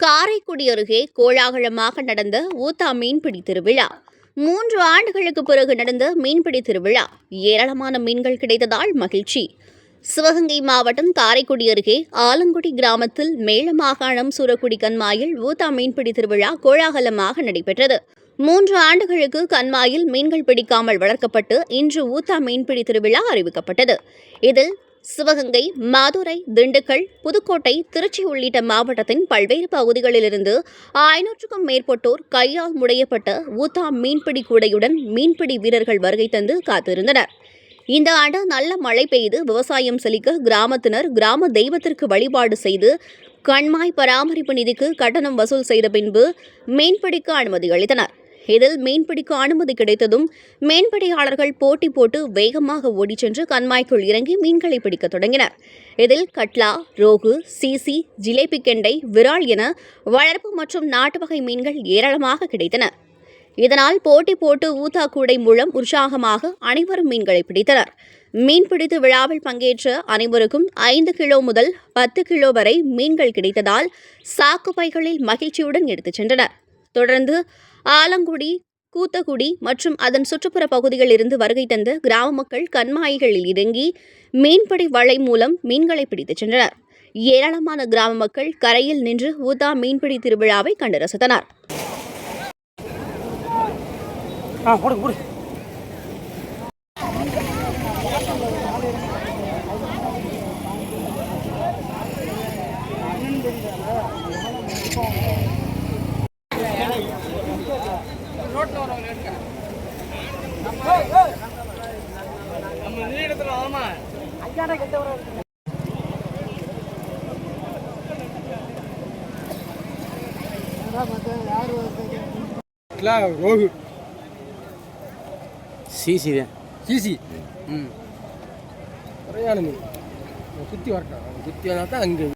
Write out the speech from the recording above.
காரைக்குடி அருகே கோலாகலமாக நடந்த ஊத்தா மீன்பிடி திருவிழா. 3 ஆண்டுகளுக்கு பிறகு நடந்த மீன்பிடி திருவிழா. ஏராளமான மீன்கள் கிடைத்ததால் மகிழ்ச்சி. சிவகங்கை மாவட்டம் காரைக்குடி அருகே ஆலங்குடி கிராமத்தில் மேலமாகாணம் சூரக்குடி கண்மாயில் ஊத்தா மீன்பிடி திருவிழா கோலாகலமாக நடைபெற்றது. 3 ஆண்டுகளுக்கு கண்மாயில் மீன்கள் பிடிக்காமல் வளர்க்கப்பட்டு இன்று ஊத்தா மீன்பிடி திருவிழா அறிவிக்கப்பட்டது. இதில் சிவகங்கை, மதுரை, திண்டுக்கல், புதுக்கோட்டை, திருச்சி உள்ளிட்ட மாவட்டத்தின் பல்வேறு பகுதிகளிலிருந்து 500க்கும் மேற்பட்டோர் கையால் முடையப்பட்ட ஊத்தா மீன்பிடி கூடையுடன் மீன்பிடி வீரர்கள் வருகை தந்து காத்திருந்தனர். இந்த ஆண்டு நல்ல மழை பெய்து விவசாயம் செழிக்க கிராமத்தினர் கிராம தெய்வத்திற்கு வழிபாடு செய்து கண்மாய் பராமரிப்பு நிதிக்கு கட்டணம் வசூல் செய்த பின்பு மீன்பிடிக்க அனுமதி அளித்தனர். இதில் மீன்பிடிக்க அனுமதி கிடைத்ததும் மீன்பிடியாளர்கள் போட்டி போட்டு வேகமாக ஓடிச் சென்று கண்மாய்க்குள் இறங்கி மீன்களை பிடிக்க தொடங்கினர். இதில் கட்லா, ரோகு, சீசி, ஜிலேபி கெண்டை, விரால் என வளர்ப்பு மற்றும் நாட்டு வகை மீன்கள் ஏராளமாக கிடைத்தன. இதனால் போட்டி போட்டு ஊத்தா கூடை மூலம் உற்சாகமாக அனைவரும் மீன்களை பிடித்தனர். மீன்பிடித்து விழாவில் பங்கேற்ற அனைவருக்கும் 5 கிலோ முதல் 10 கிலோ வரை மீன்கள் கிடைத்ததால் சாக்கு பைகளில் மகிழ்ச்சியுடன் எடுத்துச் சென்றனர். தொடர்ந்து ஆலங்குடி, கூத்தக்குடி மற்றும் அதன் சுற்றுப்புற பகுதிகளில் இருந்து வருகை தந்த கிராம மக்கள் கண்மாய்களில் இறங்கி மீன்பிடி வலை மூலம் மீன்களை பிடித்துச் சென்றனர். ஏராளமான கிராம மக்கள் கரையில் நின்று ஊத்தா மீன்பிடி திருவிழாவை கண்டு ரசித்தனர். ரோகு சிசி குறையான மீன் சுற்றி வரட்டும், சுற்றி வந்தால் தான் அங்கே